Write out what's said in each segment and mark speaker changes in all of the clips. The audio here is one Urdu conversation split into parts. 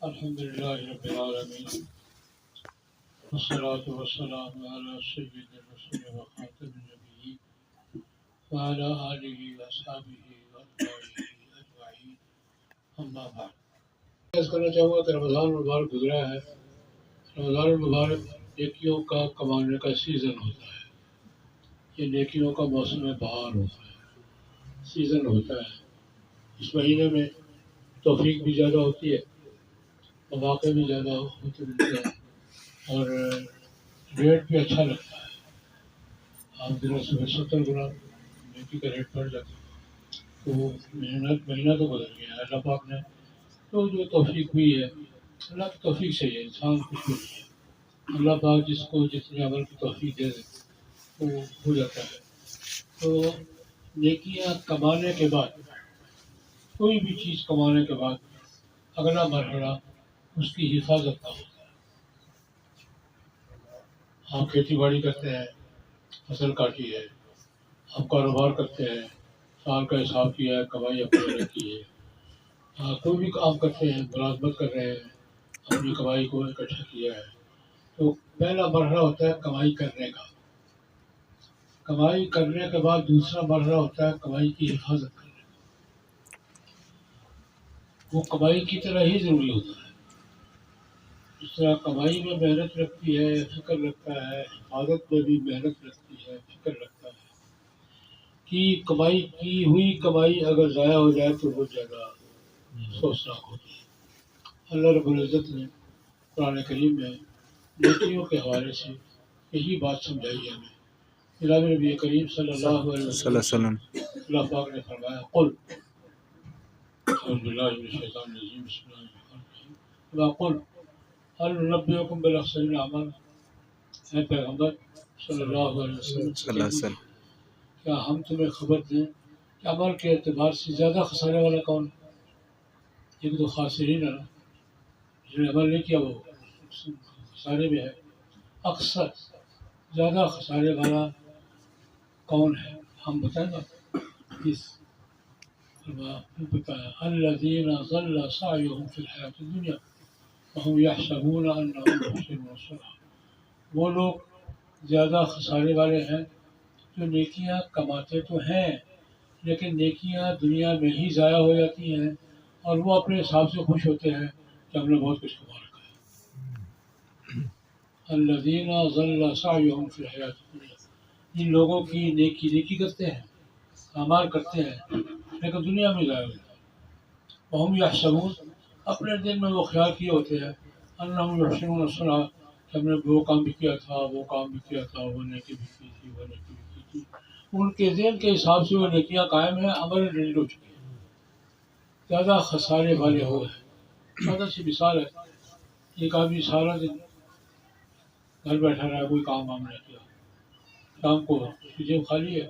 Speaker 1: الحمد لله رب العالمين والصلاة والسلام على سيد الرسول وخاتم النبيين وعلى آله وأصحابه وأتباعه أجمعين أما بعد. عرض کرنا چاہوں گا کہ رمضان المبارک گزرا ہے. رمضان المبارک نیکیوں کا کمانے کا سیزن ہوتا ہے. یہ نیکیوں کا موسم بہار ہوتا ہے، سیزن ہوتا ہے. اس مہینے میں توفیق بھی زیادہ ہوتی ہے، مواقع بھی زیادہ ہوتے ملتے ہیں، اور ریٹ بھی اچھا لگتا ہے. آپ دنوں سے 70 گنا نیکی کا ریٹ بڑھ جاتا ہے. تو مہینہ تو گزر گیا ہے. اللہ پاک نے تو جو توفیق ہوئی ہے، اللہ کی توفیق سے ہے، انسان کچھ بھی نہیں ہے. اللہ پاک جس کو جتنے عمل کی توفیق دے دے وہ ہو جاتا ہے. تو نیکیاں کمانے کے بعد، کوئی بھی چیز کمانے کے بعد اگلا مرحلہ اس کی حفاظت کا ہوتا ہے. آپ کھیتی باڑی کرتے ہیں، فصل کاٹی ہے، آپ کاروبار کرتے ہیں، سال کا حساب کیا ہے، کمائی اپنے کی ہے. کوئی بھی کام کرتے ہیں، ملازمت کر رہے ہیں، اپنی کمائی کو اکٹھا کیا ہے. تو پہلا مرحلہ ہوتا ہے کمائی کرنے کا. کمائی کرنے کے بعد دوسرا مرحلہ ہوتا ہے کمائی کی حفاظت کرنے کا. وہ کمائی کی طرح ہی ضروری ہوتا ہے. جس طرح کمائی میں محنت لگتی ہے، فکر لگتا ہے، حفاظت میں بھی محنت لگتی ہے، فکر لگتا ہے. کہ کمائی کی ہوئی کمائی اگر ضائع ہو جائے تو بہت زیادہ افسوسناک ہوتی ہے. اللہ رب العزت نے قرآن کریم میں نیکیوں کے حوالے سے یہی بات سمجھائی ہے ہمیں. جناب نبی کریم صلی اللہ علیہ وسلم سے اللہ پاک نے فرمایا قل اعوذ باللہ من الشیطان الرجیم بسم اللہ الرحمن الرحیم قل هل ننبئکم بالاخسرین اعمالا. اے پیغمبر صلی اللہ علیہ وسلم کیا ہم تمہیں خبر دیں کہ عمل کے اعتبار سے زیادہ خسارے والا کون ہے؟ ایک تو خاسرین ہے نا، جس نے عمل نہیں کیا وہ خسارے میں ہے. اکثر زیادہ خسارے والا کون ہے؟ ہم بتائیں گا. اس بتایا الذین ضل سعیهم فی الحیاۃ الدنیا وهم یحسبون انهم یحسنون صنعا. وہ لوگ زیادہ خسارے والے ہیں جو نیکیاں کماتے تو ہیں لیکن نیکیاں دنیا میں ہی ضائع ہو جاتی ہیں، اور وہ اپنے حساب سے خوش ہوتے ہیں کہ ہم نے بہت کچھ کما رکھا ہے. الذین ضل سعیهم فی الحیاۃ الدنیا، جن لوگوں کی نیکی کرتے ہیں، اعمال کرتے ہیں لیکن دنیا میں ضائع ہو جاتے ہیں. وہم یحسبون، اپنے دل میں وہ خیال کیے ہوتے ہیں انہم یحسنون صنعا، کہ ہم نے وہ کام بھی کیا تھا، وہ کام بھی کیا تھا، وہ نیکی بھی کی تھی، وہ نیکی بھی کی تھی. ان کے ذہن کے حساب سے وہ نیکیاں قائم ہیں، عمل ڈیلیٹ ہو چکے ہیں. زیادہ خسارے والے ہو ہیں. سادہ سی مثال ہے، ایک آدمی سارا دن گھر بیٹھا رہا، کوئی کام وام نہیں کیا، شام کو اس کی جیب خالی ہے.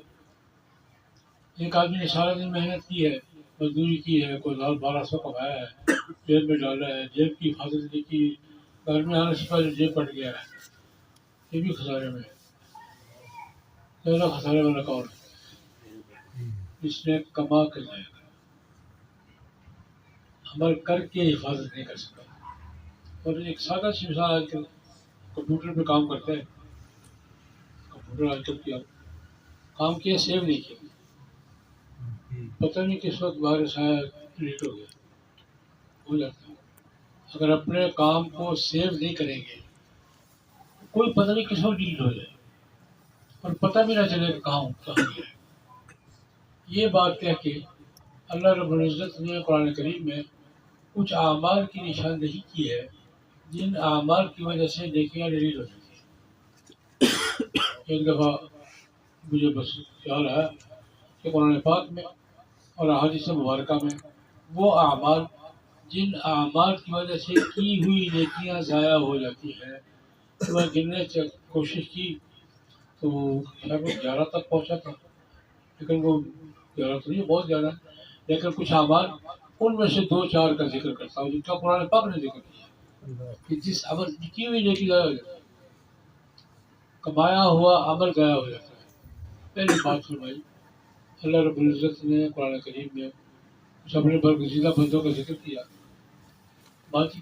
Speaker 1: ایک آدمی نے سارا دن محنت کی ہے، مزدوری کی ہے، کوئی 1200 کمایا ہے، جیب میں ڈالا ہے، جیب کی حفاظت نہیں کی، گھر میں آنے سے پہلے جیب پٹ گیا ہے. یہ بھی خسارے میں ہے. زیادہ خسارے والا کون ہے؟ جس نے کما کے ضائع کر، عمل کر کے حفاظت نہیں کر سکا. اور ایک سادہ سی مثال، آج کل کمپیوٹر پہ کام کرتے ہیں. کمپیوٹر آج کل کیا کام کیا، سیو نہیں کیا، پتہ نہیں کس وقت وائرس آیا ڈیلیٹ ہو گیا. ہو جاتا ہے. اگر اپنے کام کو سیو نہیں کریں گے کوئی پتہ نہیں کس وقت ڈیلیٹ ہو جائے اور پتہ بھی نہ چلے کہ کہاں گیا. یہ بات کہہ کے اللہ رب العزت نے قرآن کریم میں کچھ اعمال کی نشاندہی کی ہے جن اعمال کی وجہ سے نیکیاں ڈیلیٹ ہو جاتی ہیں. ایک دفعہ مجھے بس خیال ہے کہ قرآن پاک میں اور احادیث مبارکہ میں وہ اعمال جن اعمال کی وجہ سے کی ہوئی نیکیاں ضائع ہو جاتی ہیں، تو میں گننے کی کوشش کی تو شاید 11 تک پہنچا تھا، لیکن وہ 11 تو نہیں، بہت زیادہ ہے. لیکن کچھ اعمال ان میں سے 2-4 کا ذکر کرتا ہوں جن کا قرآن پاک نے ذکر کیا کہ جس عمل کی ہوئی نیکی ضائع ہو جاتی ہے، کمایا ہوا عمل ضائع ہو جاتا ہے. پہلی بات فرمائی اللہ رب العزت نے قرآن کریم میں کچھ اپنے برگزیدہ بندوں کا ذکر کیا بات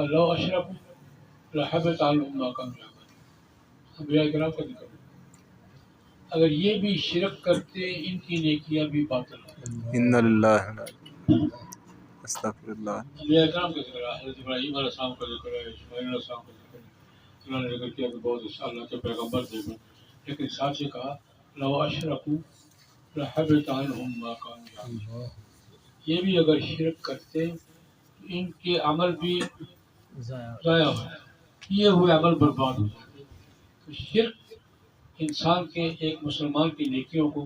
Speaker 1: لو اشرکوا لحبط عنہم ما کانوا یعملون. انبیاء کرام کا ذکر ہے. اگر یہ بھی شرک کرتے ان کی نیکیاں بھی باطل ہیں.
Speaker 2: ان للہ استغفر اللہ.
Speaker 1: انبیاء کرام کا ذکر ہے. حضرت ابراہیم علیہ السلام کا ذکر ہے، اسماعیل علیہ السلام کا ذکر ہے. اللہ نے ذکر کیا کہ بہت اچھا اللہ کے پیغمبر تھے، لیکن ساتھ ہی کہا لو اشرکوا لحبط عنہم ما کانوا یعملون. یہ بھی اگر شرک کرتے تو ان کے عمل بھی ضائع ہو جائے، کیے ہوئے عمل برباد ہو جائے. تو شرک انسان کے، ایک مسلمان کی نیکیوں کو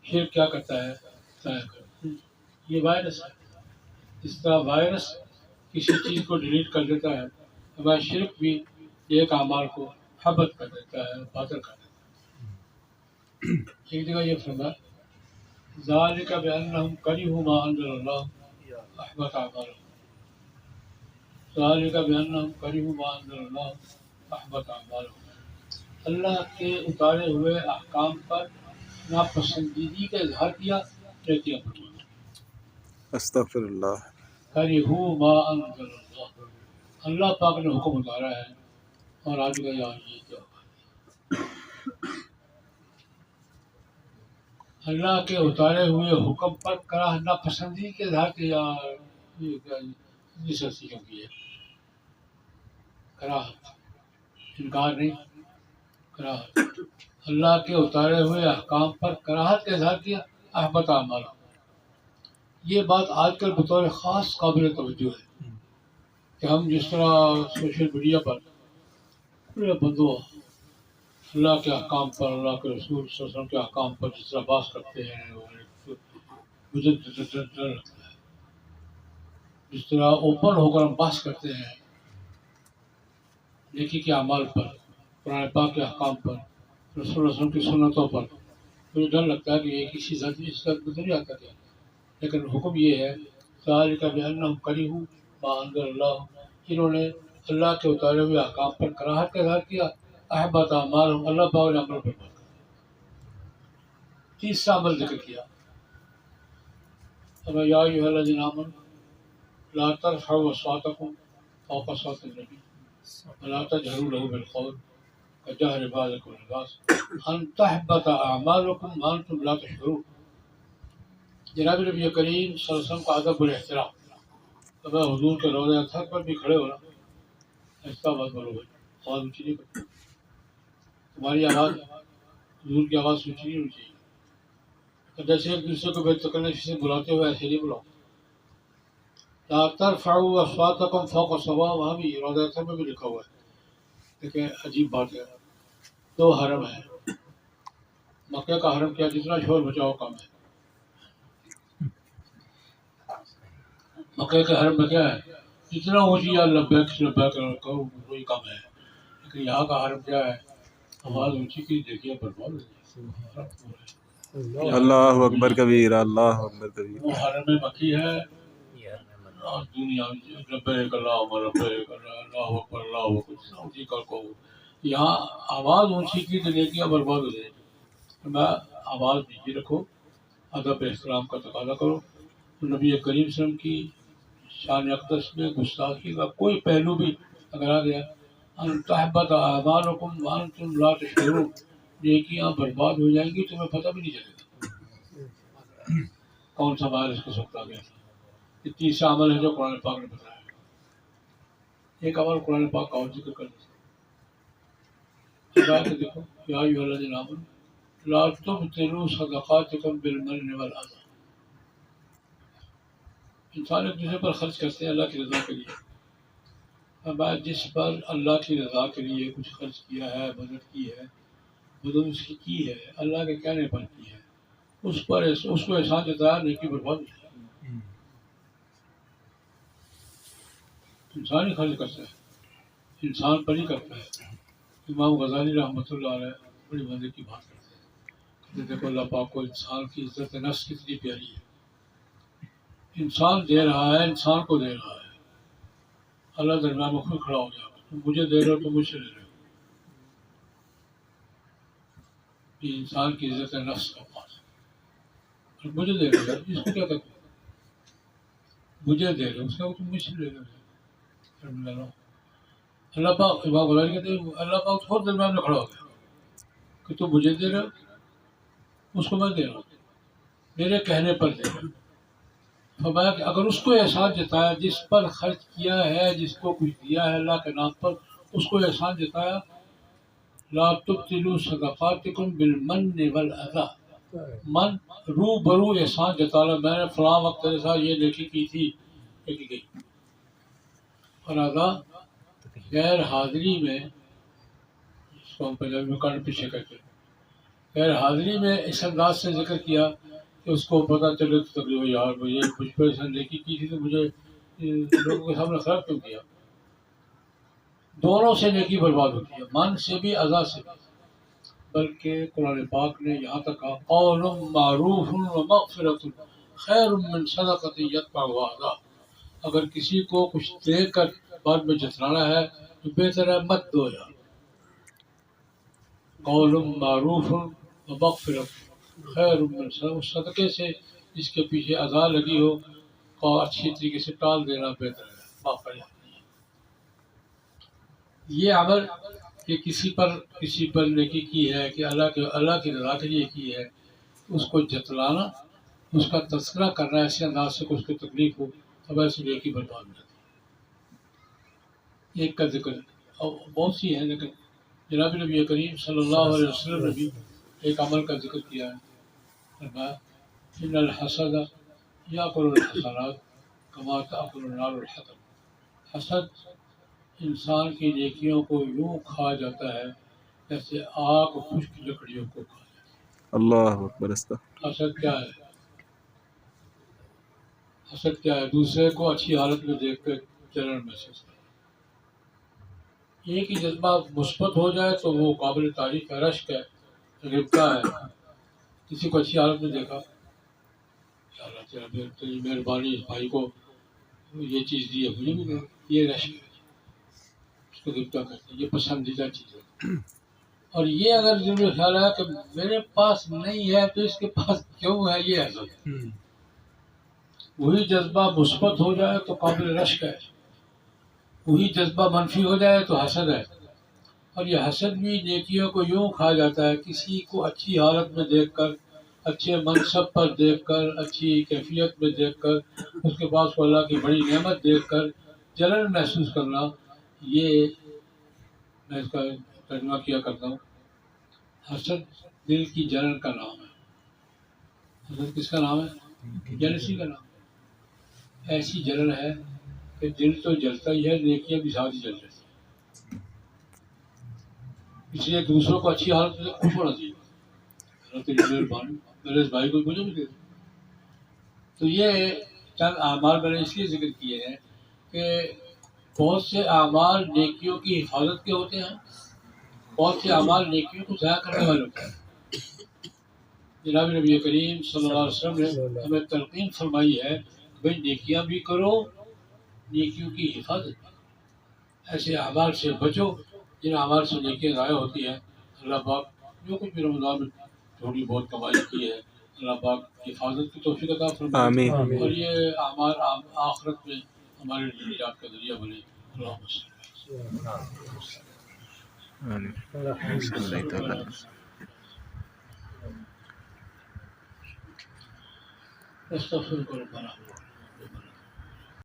Speaker 1: شرک کیا کرتا ہے؟ ضائع کرتا ہے. یہ وائرس ہے. اس طرح وائرس کسی چیز کو ڈیلیٹ کر دیتا ہے، ہمارا شرک بھی ایک اعمال کو حبط کر دیتا ہے، باطل کر دیتا ہے. ایک جگہ یہ فرمایا ذالک بأنہم کرہوا ما انزل اللہ احبط اعمالہم. ذالک بأنہم کرہوا ما انزل اللہ احبط اعمالہم. اللہ کے اتارے ہوئے احکام پر ناپسندیدگی کا اظہار کیا، نیکیاں فرمایا.
Speaker 2: استغفر اللہ.
Speaker 1: کرہوا ما انزل اللہ، اللہ پاک نے حکم اتارا ہے اور آج کا یار یہ کیا ہوگا. اللہ کے اتارے ہوئے حکم پر کراہ ناپسندی کے اظہار کیا. یہ کیا یہ سستی کیوں کی ہے؟ کراہت، انکار نہیں، کراہت. اللہ کے اتارے ہوئے احکام پر کراہت کا اظہار کیا، احبط اعمالہم. یہ بات آج کل بطور خاص قابل توجہ ہے کہ ہم جس طرح سوشل میڈیا پر پورے بندوں اللہ کے احکام پر، اللہ کے رسول صلی اللہ علیہ وسلم کے احکام پر جس طرح بحث کرتے ہیں، مجھے ڈر لگتا ہے. جس طرح اوپن ہو کر ہم بحث کرتے ہیں نیکی کے اعمال پر، قرآن پاک کے احکام پر، رسول اللہ علیہ وسلم کی سنتوں پر، مجھے ڈر لگتا ہے کہ یہ کسی ذاتی اس طرح نہیں آتا کیا. لیکن حکم یہ ہے ذالک بأنہم کرہوا ما انزل اللہ، انہوں نے اللہ کے اتارے ہوئے احکام پر کراہت کا اظہار کیا، احبط اعمالہم، اللہ پاک نے عمل برباد کر. تیسرا عمل ذکر کیا یا ایھا الذین آمنوا لا ترفعوا اصواتکم فوق صوت النبی ولا تجهروا له بالقول كجهر بعضكم لبعض ان تحبط اعمالكم وانتم لا تشعرون. جناب نبی کریم صلی اللہ علیہ وسلم کا ادب اور احترام. اب حضور کے روضہ اطہر پر بھی کھڑے ہونا، ایسا بات بولو بھائی، آواز اونچی نہیں کرو. تمہاری آواز حضور کی آواز اونچی نہیں ہونی چاہیے. جیسے ایک دوسرے کو بے تکلفی سے بلاتے ہوئے ایسے نہیں بلاؤ. لا ترفعوا اصواتکم فوق صوا، وہاں بھی روضہ اطہر میں بھی لکھا ہوا ہے. لیکن عجیب بات ہے، دو حرم ہیں. مکہ کا حرم کیا جتنا شور بچاؤ کم ہے. مکہ کے حرم میں کیا ہے، جتنا اونچی یا لبیک لبیک کہو وہی کم ہے. لیکن یہاں کا حرم کیا ہے، آواز اونچی کی دیکھیے برباد ہو جائے.
Speaker 2: اللہ اکبر کبیرہ، اللہ اکبر کبیرہ.
Speaker 1: وہ حرم مکی ہے اور دنیا لبیک اللہم لبیک اللہ اکبر اللہ اکبر جتنا اونچی کر کو. یہاں آواز اونچی کی تو نیکیاں برباد ہو جائیں. میں آواز نیچی رکھو، ادب احترام کا تقاضا کرو. نبی کریم صلی اللہ علیہ وسلم کی شان اقدس میں گستاخی کا کوئی پہلو بھی اگر آ گیا، ان تحبط اعمالکم وانتم لا تشعرون، نیکیاں برباد ہو جائیں گی، تمہیں پتہ بھی نہیں چلے گا کون سا وائرس کس وقت آ گیا تھا. یہ تیسرا عمل ہے جو قرآن پاک نے بتایا. ایک عمل قرآن پاک کا اور ذکر کر دیتا ہے. دیکھو یا ایھا الذین آمنوا لا تبطلوا صدقاتکم بالمن والأذى. انسان ایک دوسرے پر خرچ کرتے ہیں اللہ کی رضا کے لیے. اب جس پر اللہ کی رضا کے لیے کچھ خرچ کیا ہے، مدد کی ہے، مدد اس کی ہے، اللہ کے کہنے پر کی ہے، اس پر اس کو احسان جتایا، نیکی برباد ہو جائے. انسان ہی خرچ کرتا ہے، انسان پر ہی کرتا ہے. امام غزالی رحمۃ اللہ علیہ بڑی مزے کی بات کرتے ہیں کہ دیکھو اللہ پاک کو انسان کی عزت نفس کتنی پیاری ہے. انسان دے رہا ہے، انسان کو دے رہا ہے. اللہ درمیان میں خود کھڑا ہو گیا، تم مجھے دے رہے ہو تو مجھ سے لے رہے ہو. یہ انسان کی عزت نفس کا پاس ہے. مجھے دے رہے ہو، اس کو کیا کہتے ہیں؟ مجھے دے رہے ہو، اس کا تم مجھ سے لے رہے ہو. اللہ پاک امام غزالی کہتے ہیں اللہ پاک خود درمیان میں کھڑا ہو گیا کہ تو مجھے دے رہا اس کو میں دے رہا ہوں میرے کہنے پر دے رہا. فرمایا کہ اگر اس کو احسان جتایا جس پر خرچ کیا ہے جس کو کچھ دیا ہے اللہ کے نام پر اس کو احسان جتایا لا تبطلوا صدقاتکم بالمن والاذى. من رو برو احسان جتانا میں نے فلاں وقت تیرے ساتھ یہ نیکی کی تھی لیکن گئی. اور اذا غیر حاضری میں اس کو ہم پنجابی میں کان پیچھے کہتے ہیں غیر حاضری میں اس انداز سے ذکر کیا کہ اس کو پتہ چلے تو تقریباً یار مجھے مجھ پر اس نے نیکی کی تھی تو مجھے لوگوں کے سامنے خراب کیوں کیا. دونوں سے نیکی برباد ہوتی ہے من سے بھی اذا سے بھی. بلکہ قرآن پاک نے یہاں تک کہا قول معروف و مغفرۃ خیر من صدقۃ یتبعها اذی. اگر کسی کو کچھ دے کر بعد میں جتلانا ہے تو بہتر ہے مت دو یار. قول معروف و مغفرۃ خیر من صدقے سے جس کے پیچھے اذا لگی ہو اور اچھی طریقے سے ٹال دینا بہتر ہے معاف کر جانا. یہ عمل کہ کسی پر نیکی کی ہے کہ اللہ کی رضا کے لیے کی ہے اس کو جتلانا اس کا تذکرہ کرنا ایسے انداز سے کہ اس کو تکلیف ہو اب ایسی نیکی برباد ہو جاتی ہے. ایک کا ذکر اور بہت سی ہیں لیکن جناب نبی کریم صلی اللہ علیہ وسلم نے بھی ایک عمل کا ذکر کیا ہے. فرمایا ان الحسد یاکل الحسنات کما تاکل النار الحطب. حسد انسان کی نیکیوں کو یوں کھا جاتا ہے جیسے آگ خشک لکڑیوں کو کھا جاتا ہے.
Speaker 2: اللہ اکبر استغفر.
Speaker 1: حسد کیا ہے؟ حسد کیا ہے؟ دوسرے کو اچھی حالت میں دیکھ کر جلن محسوس کرنا. ایک ہی جذبہ مثبت ہو جائے تو وہ قابل تعریف ہے. رشک ہے, غبطہ ہے. کسی کو اچھی حالت میں دیکھا اللہ تیری مہربانی اس بھائی کو یہ چیز دی ہے مجھے بھی دے. یہ رشک ہے, اس کو غبطہ کرتے ہیں. یہ پسندیدہ چیز ہے. اور یہ اگر دل میں خیال ہے کہ میرے پاس نہیں ہے تو اس کے پاس کیوں ہے, یہ حسد ہے. وہی جذبہ مثبت ہو جائے تو قابل رشک ہے, وہی جذبہ منفی ہو جائے تو حسد ہے. اور یہ حسد بھی نیکیوں کو یوں کھا جاتا ہے کسی کو اچھی حالت میں دیکھ کر, اچھے منصب پر دیکھ کر, اچھی کیفیت میں دیکھ کر, اس کے پاس کو اللہ کی بڑی نعمت دیکھ کر جلن محسوس کرنا. یہ میں اس کا ترجمہ کیا کرتا ہوں. حسد دل کی جلن کا نام ہے. حسد کس کا نام ہے؟ جلسی کا نام. ایسی جلن ہے کہ دل تو جلتا ہی ہے, نیکیاں بھی ساتھ ہی جل جاتی ہیں. اس لیے دوسروں کو اچھی حالت میں خوش ہونا چاہیے. تیری مہربانی میرے اس بھائی کو مجھے بھی دے. تو یہ چند اعمال میں نے اس لیے ذکر کیے ہیں کہ بہت سے اعمال نیکیوں کی حفاظت کے ہوتے ہیں, بہت سے اعمال نیکیوں کو ضائع کرنے والے ہوتے ہیں. جناب نبی کریم صلی اللہ علیہ وسلم نے ہمیں تلقین فرمائی ہے بھائی نیکیاں بھی کرو, نیکیوں کی حفاظت. ایسے اعمال سے بچو جن اعمال سے نیکیاں ضائع ہوتی ہیں. اللہ پاک جو کچھ بھی رمضان میں تھوڑی بہت کمائی کی ہے اللہ پاک حفاظت کی توفیق عطا فرمائے,
Speaker 2: آمین.
Speaker 1: اور یہ اعمال آخرت میں ہمارے لیے نجات کا ذریعہ بنے. اللہم صلی
Speaker 2: آمین. صلی اللہ تعالی علیہ وسلم.
Speaker 1: استغفرک ربنا